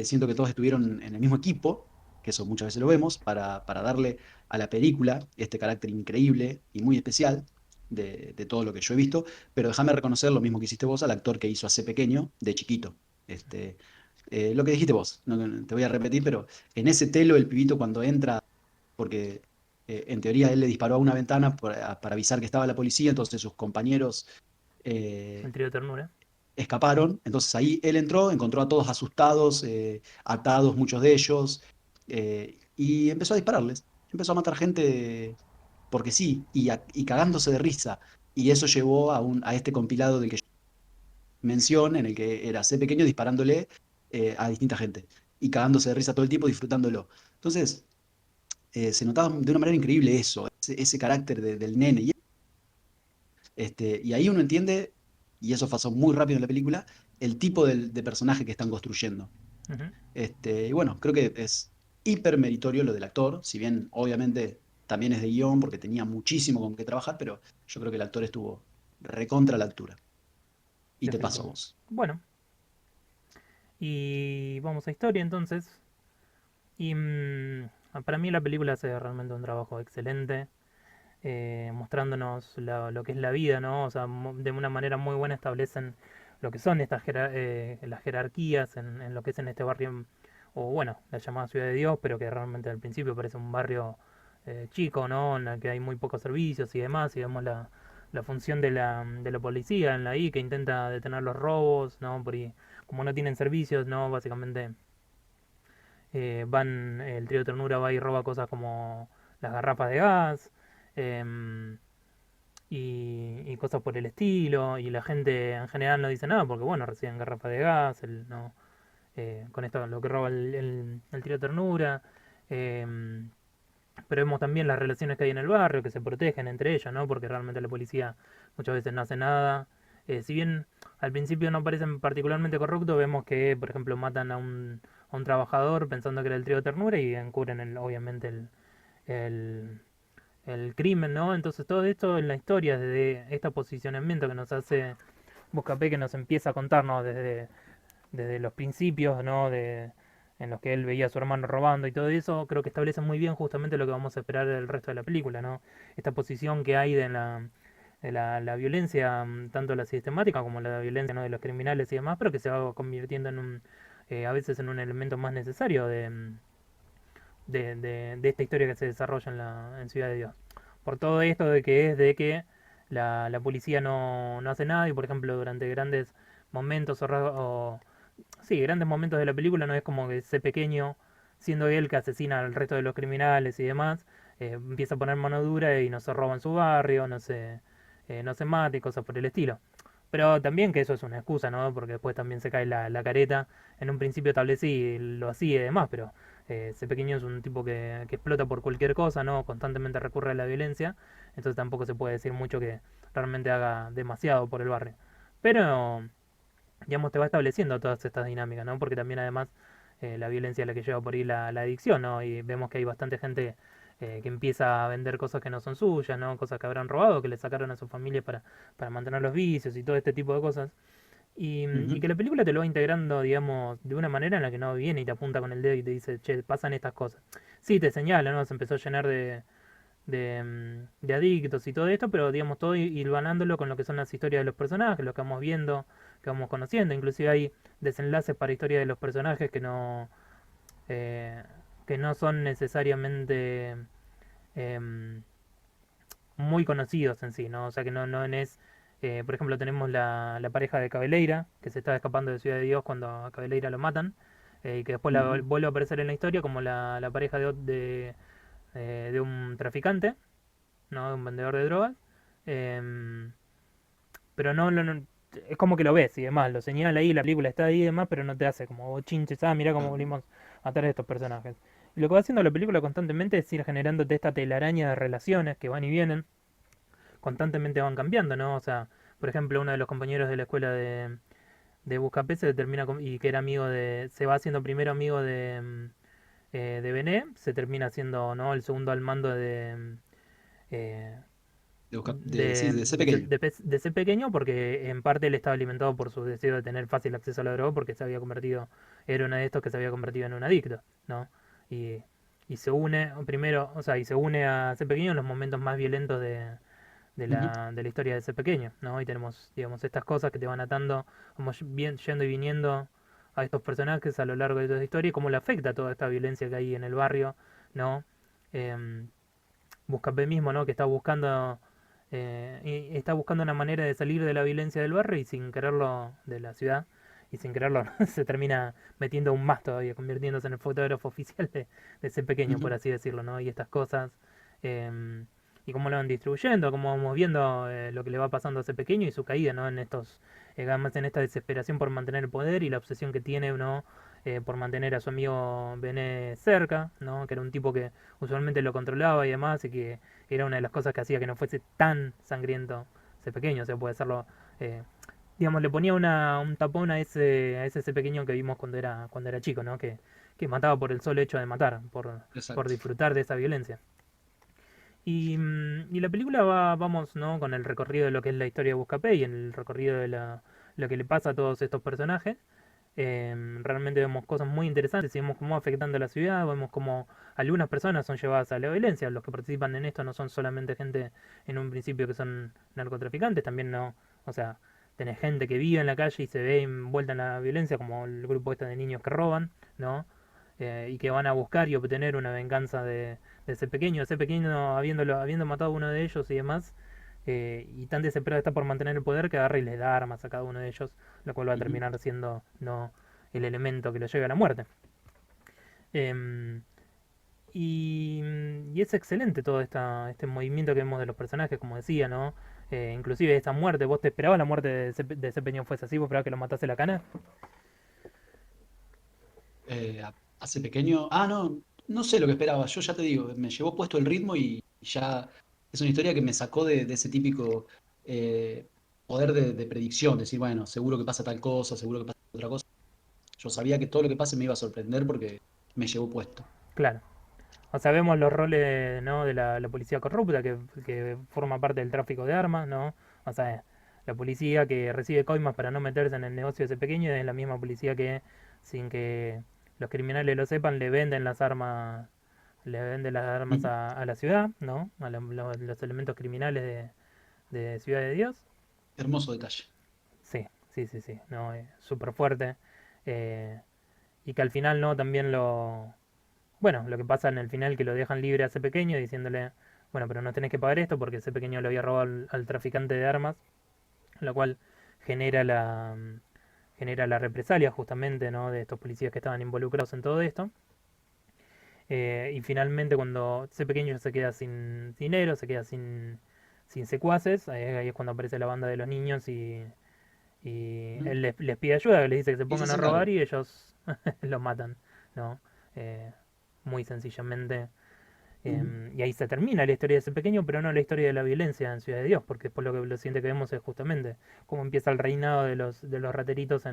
Siento que todos estuvieron en el mismo equipo, que eso muchas veces lo vemos, para darle a la película este carácter increíble y muy especial de todo lo que yo he visto. Pero déjame reconocer lo mismo que hiciste vos al actor que hizo hace pequeño, de chiquito. Este, lo que dijiste vos, no te voy a repetir, pero en ese telo el pibito cuando entra, porque en teoría él le disparó a una ventana para avisar que estaba la policía, entonces sus compañeros el eh, trío de ternura. escaparon. Entonces ahí él entró, encontró a todos asustados, atados muchos de ellos, y empezó a dispararles. Empezó a matar gente porque sí, y cagándose de risa. Y eso llevó a este compilado del que yo mencioné, en el que era C pequeño disparándole a distinta gente y cagándose de risa todo el tiempo, disfrutándolo. Entonces, se notaba de una manera increíble eso, ese carácter del nene. Y ahí uno entiende, y eso pasó muy rápido en la película, el tipo de personaje que están construyendo. Ujú, Y bueno, creo que es hiper meritorio lo del actor, si bien obviamente también es de guión porque tenía muchísimo con qué trabajar, pero yo creo que el actor estuvo recontra a la altura. Y te paso a definitivo. vos. Bueno, y vamos a historia entonces. Y para mí la película hace realmente un trabajo excelente, mostrándonos lo que es la vida, ¿no? O sea, de una manera muy buena establecen lo que son las jerarquías en lo que es en este barrio, o bueno, la llamada Ciudad de Dios, pero que realmente al principio parece un barrio chico, ¿no? En el que hay muy pocos servicios y demás, y vemos la función de la policía en la I que intenta detener los robos, ¿no? Por ahí, como no tienen servicios, ¿no? Básicamente el trío de ternura va y roba cosas como las garrafas de gas y cosas por el estilo, y la gente en general no dice nada porque, bueno, reciben garrafas de gas, no, con esto lo que roba el trío de ternura. em, pero vemos también las relaciones que hay en el barrio, que se protegen entre ellos, ¿no? Porque realmente la policía muchas veces no hace nada. Si bien al principio no parecen particularmente corruptos, vemos que, por ejemplo, matan a un trabajador pensando que era el trío de ternura y encubren obviamente el, el crimen, ¿no? Entonces todo esto en la historia, desde este posicionamiento que nos hace Buscapé, que nos empieza a contarnos desde los principios, ¿no? En los que él veía a su hermano robando y todo eso, creo que establece muy bien justamente lo que vamos a esperar del resto de la película, ¿no? Esta posición que hay de la violencia, tanto la sistemática como la violencia, ¿no? De los criminales y demás, pero que se va convirtiendo a veces en un elemento más necesario de esta historia que se desarrolla en Ciudad de Dios. Por todo esto de que la policía no hace nada y, por ejemplo, durante grandes momentos sí, grandes momentos de la película no es como que ese pequeño, siendo él que asesina al resto de los criminales y demás, empieza a poner mano dura y no se roba en su barrio, no se mata y cosas por el estilo. Pero también que eso es una excusa, ¿no? Porque después también se cae la careta. En un principio tal vez sí lo hacía y demás, pero ese pequeño es un tipo que explota por cualquier cosa, ¿no? Constantemente recurre a la violencia, entonces tampoco se puede decir mucho que realmente haga demasiado por el barrio. Pero digamos, te va estableciendo todas estas dinámicas, ¿no? Porque también además la violencia a la que lleva por ahí la adicción, ¿no? Y vemos que hay bastante gente que empieza a vender cosas que no son suyas, ¿no? Cosas que habrán robado, que le sacaron a su familia para mantener los vicios y todo este tipo de cosas. Y Ujú, que la película te lo va integrando, digamos, de una manera en la que no viene y te apunta con el dedo y te dice, che, pasan estas cosas. Sí, te señala, ¿no? Se empezó a llenar de adictos y todo esto, pero digamos, todo hilvanándolo con lo que son las historias de los personajes, lo que vamos viendo, que vamos conociendo. Inclusive hay desenlaces para historias de los personajes eh, que no son necesariamente em, muy conocidos en sí, ¿no? O sea que no es... por ejemplo, tenemos la pareja de Cabeleira, que se estaba escapando de Ciudad de Dios cuando a Cabeleira lo matan, y que después ujú. vuelve a aparecer en la historia como la pareja de un traficante, ¿no? De un vendedor de drogas. Em, pero es como que lo ves y demás, lo señala ahí, la película está ahí y demás, pero no te hace como "Oh, chinches, mira cómo Ah, volvimos a traer estos personajes". Y lo que va haciendo la película constantemente es ir generándote esta telaraña de relaciones que van y vienen, constantemente van cambiando, ¿no? O sea, por ejemplo, uno de los compañeros de la escuela de Buscapé se termina y que era amigo se va haciendo primero amigo de Bené, se termina siendo, ¿no? El segundo al mando eh, sí, de ser pequeño. de ese pequeño, porque en parte él estaba alimentado por su deseo de tener fácil acceso a la droga, porque se había convertido, era uno de estos que se había convertido en un adicto, ¿no? Y, y se une, primero, o sea, y se une a ese pequeño en los momentos más violentos Ujú, de la historia de ese pequeño, ¿no? Y tenemos, digamos, estas cosas que te van atando, como yendo y viniendo a estos personajes a lo largo de toda la historia y cómo le afecta toda esta violencia que hay en el barrio, ¿no? Em, Buscapé mismo, ¿no? Que está buscando y está buscando una manera de salir de la violencia del barrio y sin quererlo de la ciudad y sin quererlo se termina metiendo aún más todavía, convirtiéndose en el fotógrafo oficial de ese pequeño, por ujú, así decirlo, ¿no? Y estas cosas eh, y cómo lo van distribuyendo, cómo vamos viendo lo que le va pasando a ese pequeño y su caída, ¿no? En estos, además en esta desesperación por mantener el poder y la obsesión que tiene, ¿no? Por mantener a su amigo Bené cerca, ¿no? Que era un tipo que usualmente lo controlaba y demás, y que era una de las cosas que hacía que no fuese tan sangriento ese pequeño, o sea, puede hacerlo, eh, digamos, le ponía un tapón ese pequeño que vimos cuando era chico, ¿no? Que mataba por el solo hecho de matar, por exacto. disfrutar de esa violencia. Y la película vamos, ¿no? Con el recorrido de lo que es la historia de Buscapé y en el recorrido de lo que le pasa a todos estos personajes. Realmente vemos cosas muy interesantes y vemos cómo va afectando a la ciudad, vemos cómo algunas personas son llevadas a la violencia, los que participan en esto no son solamente gente en un principio que son narcotraficantes, también no, o sea, tenés gente que vive en la calle y se ve envuelta en la violencia, como el grupo este de niños que roban, ¿no? Y que van a buscar y obtener una venganza de ese pequeño habiendo matado a uno de ellos y demás, y tan desesperado está por mantener el poder que agarra y les da armas a cada uno de ellos, lo cual va a Ujú, terminar siendo no el elemento que lo lleve a la muerte. Em, y es excelente todo este movimiento que vemos de los personajes, como decía, ¿no? Inclusive esa muerte, ¿vos te esperabas la muerte de ese peñón fuese así? ¿Vos esperabas que lo matase la cana? hace pequeño. Ah, no, no sé lo que esperaba. Yo ya te digo, me llevó puesto el ritmo y ya es una historia que me sacó de ese típico eh, poder de predicción. Decir, bueno, seguro que pasa tal cosa, seguro que pasa otra cosa. Yo sabía que todo lo que pase me iba a sorprender porque me llevó puesto. Claro. O sea, vemos los roles, ¿no? De la policía corrupta que forma parte del tráfico de armas, ¿no? O sea, la policía que recibe coimas para no meterse en el negocio de ese pequeño es la misma policía que, sin que los criminales lo sepan, le venden las armas Ujú. a la ciudad, ¿no? A los elementos criminales de Ciudad de Dios. Hermoso detalle. Sí, sí, sí, sí, no, súper fuerte. Eh, y que al final, ¿no? También bueno, lo que pasa en el final que lo dejan libre a ese pequeño diciéndole, bueno, pero no tenés que pagar esto porque ese pequeño le había robado al traficante de armas, lo cual genera genera la represalia justamente, ¿no? De estos policías que estaban involucrados en todo esto. Y finalmente cuando ese pequeño se queda sin dinero, se queda sin secuaces, ahí es cuando aparece la banda de los niños y Ujú. él les pide ayuda, les dice que se Y se pongan a hacen robar cargo. y ellos los matan, ¿no? Eh, muy sencillamente. Ujú. Y ahí se termina la historia de ese pequeño, pero no la historia de la violencia en Ciudad de Dios, porque después lo siguiente que vemos es justamente cómo empieza el reinado de los rateritos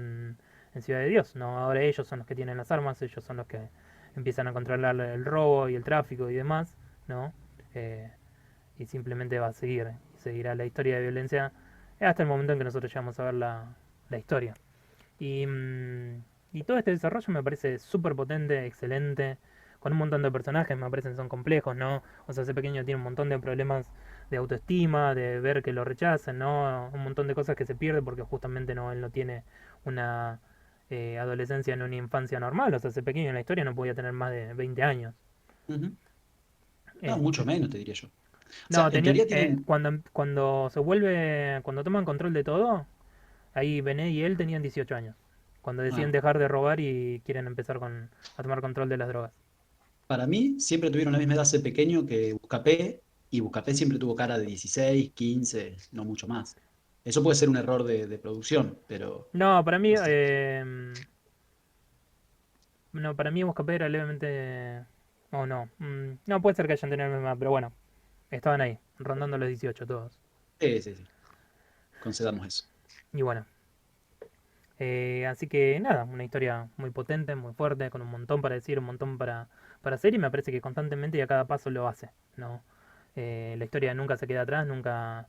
en Ciudad de Dios, ¿no? Ahora ellos son los que tienen las armas, ellos son los que empiezan a controlar el robo y el tráfico y demás, ¿no? Eh, y simplemente va a seguir, seguirá la historia de violencia hasta el momento en que nosotros llegamos a ver la historia. Y, y todo este desarrollo me parece súper potente, excelente, con un montón de personajes, me parecen son complejos, ¿no? O sea, ese pequeño tiene un montón de problemas de autoestima, de ver que lo rechazan, ¿no? Un montón de cosas que se pierde porque justamente no, él no tiene una adolescencia ni una infancia normal, o sea, ese pequeño en la historia no podía tener más de 20 años. Ujú. No, mucho Este, menos, te diría yo. O sea, no, en tenía, teoría tienen. cuando se vuelve, cuando toman control de todo, ahí Bené y él tenían 18 años, cuando deciden Ah, dejar de robar y quieren empezar a tomar control de las drogas. para mí, siempre tuvieron la misma edad ese pequeño que Buscapé, y Buscapé siempre tuvo cara de 16, 15, no mucho más. Eso puede ser un error de producción, pero No, para mí, no sé. no, para mí Buscapé era levemente... Oh, no. No, puede ser que hayan tenido la misma, pero bueno, estaban ahí, rondando los 18 todos. Sí, sí, sí, concedamos eso. Y bueno, así que nada, una historia muy potente, muy fuerte, con un montón para decir, un montón para hacer y me parece que constantemente y a cada paso lo hace, ¿no? La historia nunca se queda atrás, nunca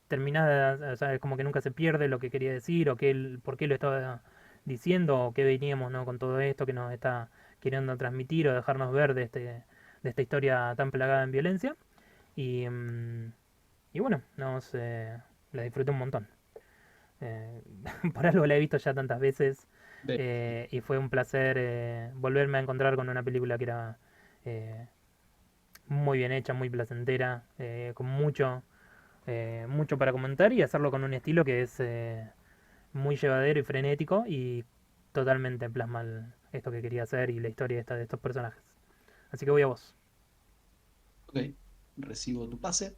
termina, o sea, es como que nunca se pierde lo que quería decir o por qué lo estaba diciendo o qué veníamos, ¿no? Con todo esto que nos está queriendo transmitir o dejarnos ver de esta historia tan plagada en violencia. Y, y bueno, la disfruté un montón. Eh, por algo la he visto ya tantas veces Ve, y fue un placer volverme a encontrar con una película que era eh, muy bien hecha, muy placentera, con mucho para comentar y hacerlo con un estilo que es muy llevadero y frenético y totalmente plasma esto que quería hacer y la historia esta de estos personajes. Así que voy a vos. ok, recibo tu pase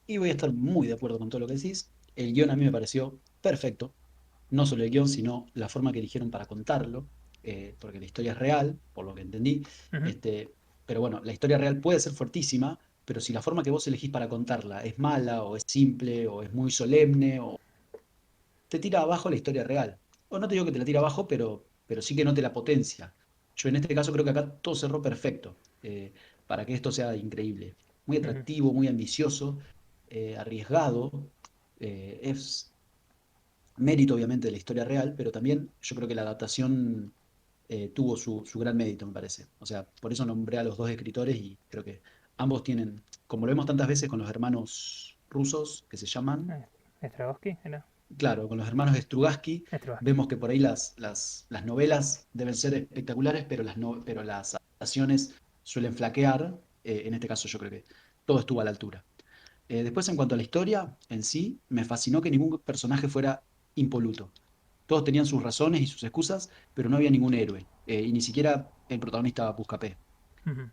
y voy a estar muy de acuerdo con todo lo que decís. El guión a mí me pareció perfecto, no solo el guión, sino la forma que eligieron para contarlo, porque la historia es real, por lo que entendí. Ujú, Este, pero bueno, la historia real puede ser fuertísima, pero si la forma que vos elegís para contarla es mala, o es simple, o es muy solemne, o te tira abajo la historia real. O no te digo que te la tira abajo, pero sí que no te la potencia. Yo en este caso creo que acá todo cerró perfecto, para que esto sea increíble. Muy ujú, atractivo, muy ambicioso, arriesgado. Es mérito obviamente de la historia real, pero también yo creo que la adaptación tuvo su gran mérito, me parece. O sea, por eso nombré a los dos escritores y creo que ambos tienen, como lo vemos tantas veces con los hermanos rusos que se llaman, eh, Strahovski era. claro, con los hermanos Strugatsky, Strahovski. vemos que por ahí las novelas deben ser espectaculares, pero pero las adaptaciones suelen flaquear. En este caso yo creo que todo estuvo a la altura. Después, en cuanto a la historia en sí, me fascinó que ningún personaje fuera impoluto. Todos tenían sus razones y sus excusas, pero no había ningún héroe, y ni siquiera el protagonista Buscapé. Ujú,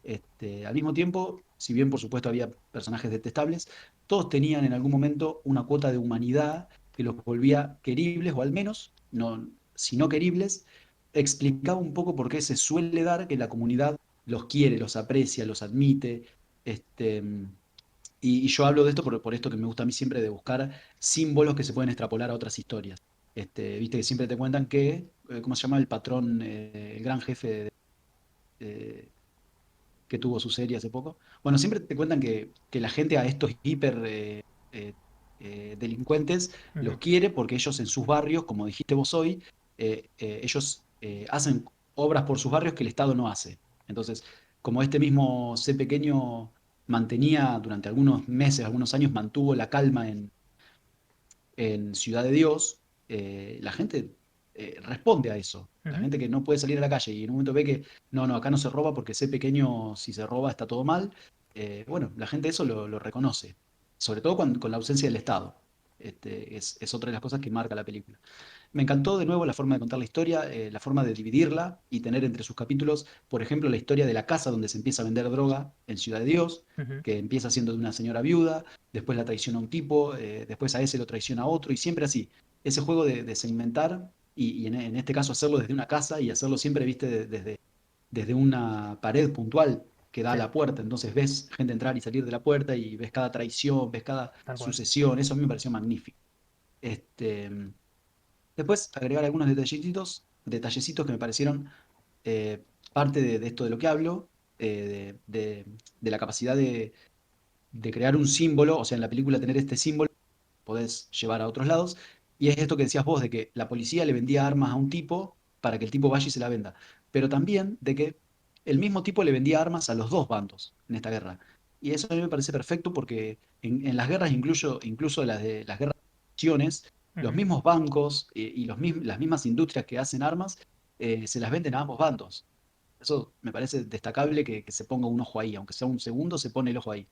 Al mismo tiempo, si bien por supuesto había personajes detestables, todos tenían en algún momento una cuota de humanidad que los volvía queribles, o al menos, no, si no queribles, explicaba un poco por qué se suele dar que la comunidad los quiere, los aprecia, los admite. Este, y yo hablo de esto por esto que me gusta a mí siempre de buscar símbolos que se pueden extrapolar a otras historias. Viste que siempre te cuentan que, ¿cómo se llama el patrón, el gran jefe de- que tuvo su serie hace poco? Bueno, siempre te cuentan que la gente a estos hiper eh, delincuentes ujú, los quiere porque ellos en sus barrios, como dijiste vos hoy, ellos hacen obras por sus barrios que el Estado no hace. Entonces, como este mismo C pequeño mantenía durante algunos meses, algunos años, mantuvo la calma en Ciudad de Dios, la gente responde a eso. La ujú, gente que no puede salir a la calle y en un momento ve que no, acá no se roba porque ese pequeño, si se roba está todo mal. Bueno, la gente eso lo reconoce, sobre todo con la ausencia del Estado. Es otra de las cosas que marca la película. Me encantó de nuevo la forma de contar la historia, la forma de dividirla y tener entre sus capítulos, por ejemplo, la historia de la casa donde se empieza a vender droga en Ciudad de Dios, ujú. que empieza siendo de una señora viuda, después la traiciona un tipo, después a ese lo traiciona otro, y siempre así. Ese juego de segmentar y en este caso hacerlo desde una casa y hacerlo siempre, viste, desde una pared puntual que da a Sí, la puerta. Entonces ves gente entrar y salir de la puerta y ves cada traición, ves cada tal cual. sucesión. Eso a mí me pareció magnífico. Este, Después agregar algunos detallecitos que me parecieron parte de esto de lo que hablo, de la capacidad de crear un símbolo, o sea, en la película tener este símbolo podés llevar a otros lados. Y es esto que decías vos, de que la policía le vendía armas a un tipo para que el tipo vaya y se la venda. Pero también de que el mismo tipo le vendía armas a los dos bandos en esta guerra. Y eso a mí me parece perfecto porque en las guerras, incluso las guerras de naciones, los Ujú. mismos bancos y las mismas industrias que hacen armas se las venden a ambos bandos. Eso me parece destacable que se ponga un ojo ahí, aunque sea un segundo, se pone el ojo ahí.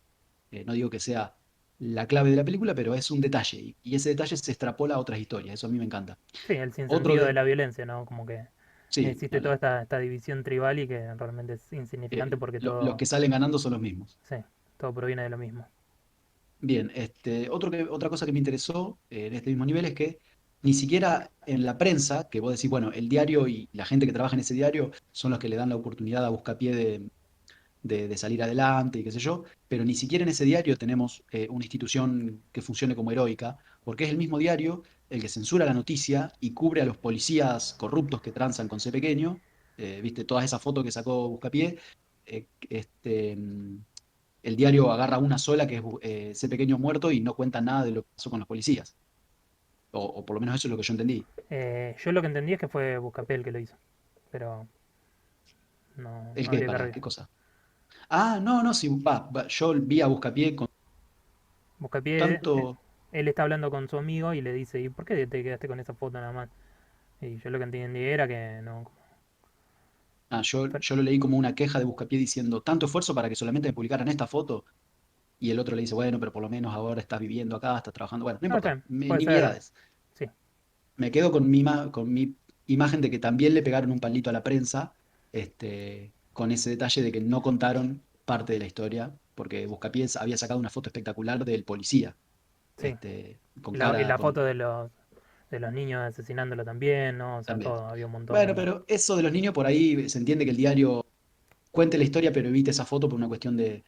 No digo que sea la clave de la película, pero es un detalle. Y ese detalle se extrapola a otras historias. Eso a mí me encanta. Sí, el Otro sinsentido de de... la violencia, ¿no? Como que Sí, ni existe toda hablar. esta división tribal y que realmente es insignificante porque Los todo, que salen ganando son los mismos. sí, todo proviene de lo mismo. Bien, otra cosa que me interesó en este mismo nivel es que ni siquiera en la prensa, que vos decís, bueno, el diario y la gente que trabaja en ese diario son los que le dan la oportunidad a Buscapié de salir adelante y qué sé yo, pero ni siquiera en ese diario tenemos una institución que funcione como heroica, porque es el mismo diario el que censura la noticia y cubre a los policías corruptos que transan con C pequeño, viste, todas esas fotos que sacó Buscapié, el diario agarra una sola que es C pequeño muerto y no cuenta nada de lo que pasó con los policías, o por lo menos eso es lo que yo entendí. Yo lo que entendí es que fue Buscapé el que lo hizo, pero no, ¿El no qué? habría que ¿Para qué arreglar. cosa? Ah, no, no, sí, yo vi a Buscapié con Buscapié, tanto... él está hablando con su amigo y le dice, ¿y por qué te quedaste con esa foto nada más? Y yo lo que entendí era que no... Ah, yo, pero- yo lo leí como una queja de Buscapié diciendo tanto esfuerzo para que solamente me publicaran esta foto. Y el otro le dice, bueno, pero por lo menos ahora estás viviendo acá, estás trabajando. Bueno, no no, está importa, bien, puede ser, nimiedades. sí. Me quedo con mi imagen de que también le pegaron un palito a la prensa, con ese detalle de que no contaron parte de la historia, porque Buscapié había sacado una foto espectacular del policía, Sí, con y cara, la foto de los niños asesinándolo también, ¿no? O sea, también. todo, había un montón Bueno, como... pero eso de los niños por ahí se entiende que el diario cuente la historia, pero evite esa foto por una cuestión de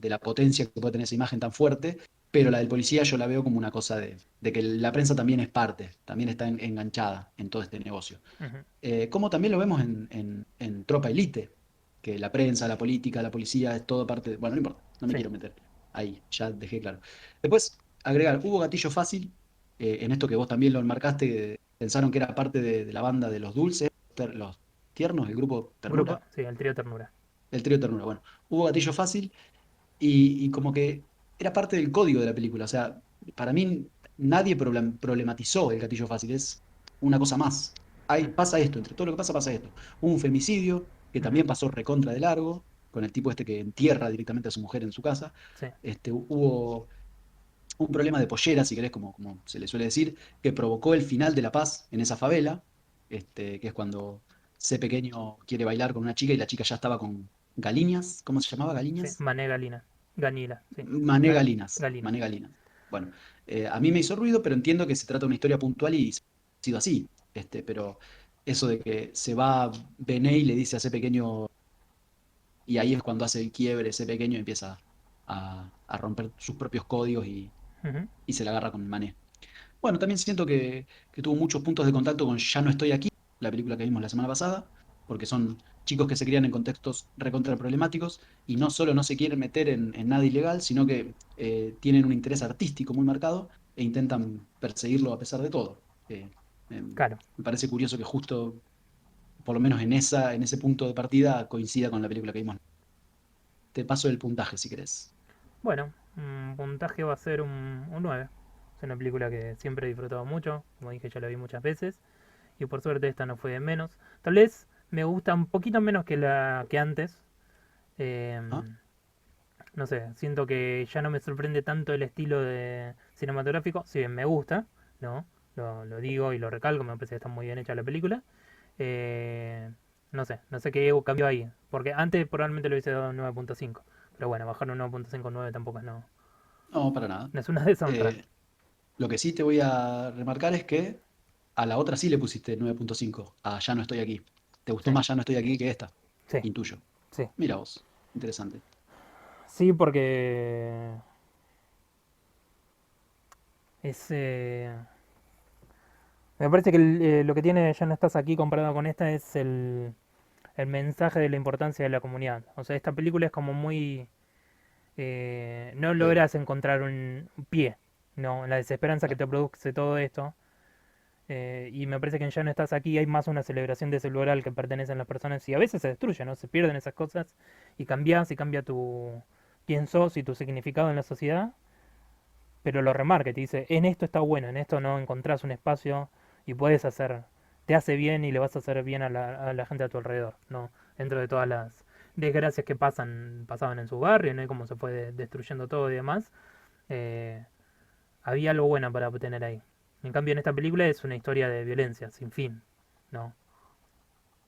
la potencia que puede tener esa imagen tan fuerte. Pero la del policía yo la veo como una cosa de que la prensa también es parte, también está enganchada en todo este negocio. Ujú. Como también lo vemos en Tropa Elite, que la prensa, la política, la policía es todo parte. Bueno, no importa, no me Sí, quiero meter ahí, ya dejé claro. Después, agregar, hubo gatillo fácil, en esto que vos también lo enmarcaste, pensaron que era parte de la banda de los dulces, los tiernos, el grupo grupo, Ternura. sí, el trío Ternura. El trío Ternura, bueno. Hubo gatillo fácil y como que era parte del código de la película. O sea, para mí nadie problematizó el gatillo fácil, es una cosa más. Mm. Pasa esto, entre todo lo que pasa esto. Hubo un femicidio que Ujú. también pasó recontra de largo, con el tipo este que entierra directamente a su mujer en su casa. Sí, Hubo un problema de pollera, si querés, como se le suele decir, que provocó el final de la paz en esa favela, que es cuando C pequeño quiere bailar con una chica y la chica ya estaba con Galiñas, ¿cómo se llamaba? sí, Galiñas. Mané Galina, Ganila, sí. Mané Galinas, Galina. Mané Galinas. Bueno, a mí me hizo ruido, pero entiendo que se trata de una historia puntual y ha sido así. Pero eso de que se va Bené y le dice a ese pequeño, y ahí es cuando hace el quiebre ese pequeño y empieza a romper sus propios códigos Ujú. y se la agarra con el Mané. Bueno, también siento que tuvo muchos puntos de contacto con Ya no estoy aquí, la película que vimos la semana pasada, porque son chicos que se crían en contextos recontra problemáticos y no solo no se quieren meter en nada ilegal, sino que tienen un interés artístico muy marcado e intentan perseguirlo a pesar de todo. Claro. Me parece curioso que justo, por lo menos en ese punto de partida, coincida con la película que vimos. Te paso el puntaje si querés. Bueno, un puntaje va a ser un 9. Es una película que siempre he disfrutado mucho, como dije ya la vi muchas veces, y por suerte esta no fue de menos. Tal vez me gusta un poquito menos que la que antes. ¿Ah? No sé, siento que ya no me sorprende tanto el estilo de cinematográfico, si bien me gusta, ¿no? Lo digo y lo recalco, me parece que está muy bien hecha la película. Eh, no sé qué cambió ahí, porque antes probablemente lo hubiese dado un 9.5, pero bueno, bajar un 9.5 a 9 tampoco es, No, para nada. no es una deshonra. Eh, lo que sí te voy a remarcar es que a la otra sí le pusiste 9.5. A Ya no estoy aquí. ¿Te gustó Sí, más Ya no estoy aquí que esta? sí, Intuyo. sí. Mira vos. Interesante. Sí, porque es... Me parece que lo que tiene Ya no estás aquí comparado con esta es el mensaje de la importancia de la comunidad. O sea, esta película es como muy... no Sí, logras encontrar un pie, ¿no? La desesperanza que claro, te produce todo esto. Y me parece que en Ya no estás aquí hay más una celebración de ese lugar al que pertenecen las personas y a veces se destruye, ¿no? Se pierden esas cosas y cambia tu quién sos y tu significado en la sociedad, pero lo remarca y te dice, en esto está bueno, en esto no encontrás un espacio y puedes hacer, te hace bien y le vas a hacer bien a la gente a tu alrededor, ¿no? Dentro de todas las desgracias que pasaban en su barrio, ¿no? Y cómo se fue destruyendo todo y demás, eh, había algo bueno para obtener ahí. En cambio, en esta película es una historia de violencia, sin fin, ¿no?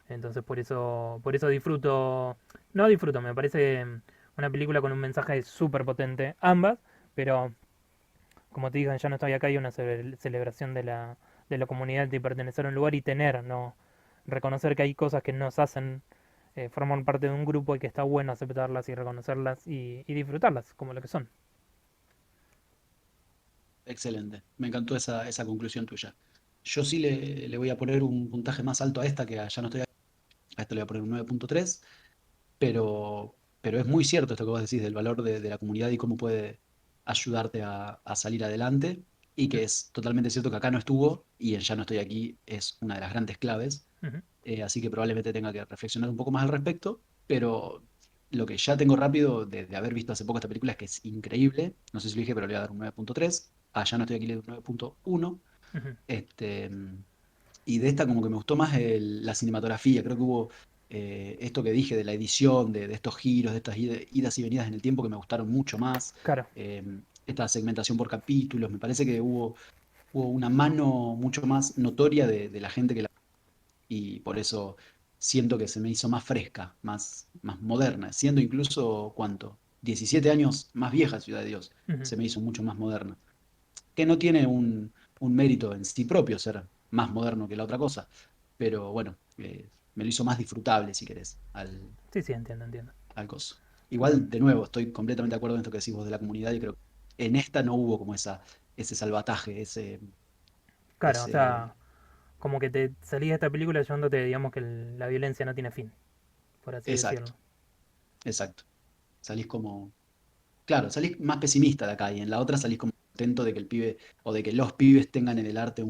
Entonces por eso disfruto, no disfruto, me parece una película con un mensaje súper potente, ambas, pero como te digo, Ya no estoy acá, hay una celebración de la comunidad, de pertenecer a un lugar y tener, ¿no? Reconocer que hay cosas que nos hacen formar parte de un grupo y que está bueno aceptarlas y reconocerlas y disfrutarlas como lo que son. excelente. Me encantó esa conclusión tuya. Yo sí le voy a poner un puntaje más alto a esta, que ya no estoy. A esta le voy a poner un 9.3, pero es muy cierto esto que vos decís del valor de la comunidad y cómo puede ayudarte a salir adelante. Y Mm, que es totalmente cierto que acá no estuvo y en Ya no estoy aquí es una de las grandes claves. ujú, Así que probablemente tenga que reflexionar un poco más al respecto, pero lo que ya tengo rápido de haber visto hace poco esta película es que es increíble. No sé si lo dije, pero le voy a dar un 9.3. Ah, Ya no estoy aquí, le doy un 9.1. ujú. Este, y de esta como que me gustó más la cinematografía. Creo que hubo esto que dije de la edición, de estos giros, de estas idas y venidas en el tiempo que me gustaron mucho más. Claro. Eh, esta segmentación por capítulos. Me parece que hubo una mano mucho más notoria de la gente que la y por eso siento que se me hizo más fresca, más moderna, siendo incluso, ¿cuánto? 17 años más vieja Ciudad de Dios, Ujú. se me hizo mucho más moderna, que no tiene un mérito en sí propio ser más moderno que la otra cosa, pero bueno, me lo hizo más disfrutable, si querés, Sí, sí, entiendo, entiendo. al coso. Bueno, Igual, de nuevo, estoy completamente de acuerdo en esto que decís vos de la comunidad y creo que en esta no hubo como ese salvataje, claro, o sea, ese, como que te salís de esta película llevándote, digamos, que la violencia no tiene fin, por así exacto, decirlo. exacto. Salís como, claro, salís más pesimista de acá y en la otra salís como contento de que el pibe o de que los pibes tengan en el arte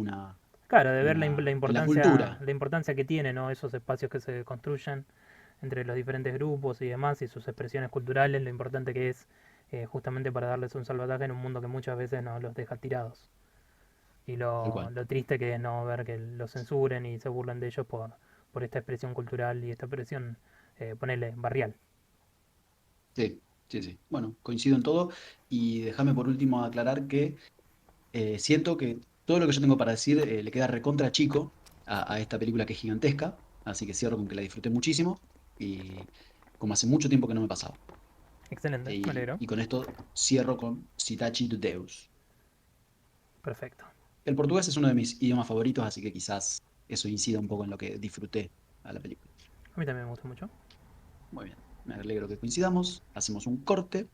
Claro, de ver en la cultura. la importancia que tiene, ¿no? Esos espacios que se construyen entre los diferentes grupos y demás y sus expresiones culturales, lo importante que es justamente para darles un salvataje en un mundo que muchas veces nos los deja tirados. Y Tal cual. lo triste que es no ver que los censuren y se burlen de ellos por esta expresión cultural y esta expresión, ponerle barrial. Sí, sí, sí. Bueno, coincido en todo y déjame por último aclarar que siento que todo lo que yo tengo para decir le queda recontra chico a esta película que es gigantesca, así que cierro con que la disfruté muchísimo y como hace mucho tiempo que no me pasaba. Excelente, me alegro. Y con esto cierro con Citachi de Deus. Perfecto. El portugués es uno de mis idiomas favoritos, así que quizás eso incida un poco en lo que disfruté a la película. A mí también me gustó mucho. Muy bien, me alegro que coincidamos. Hacemos un corte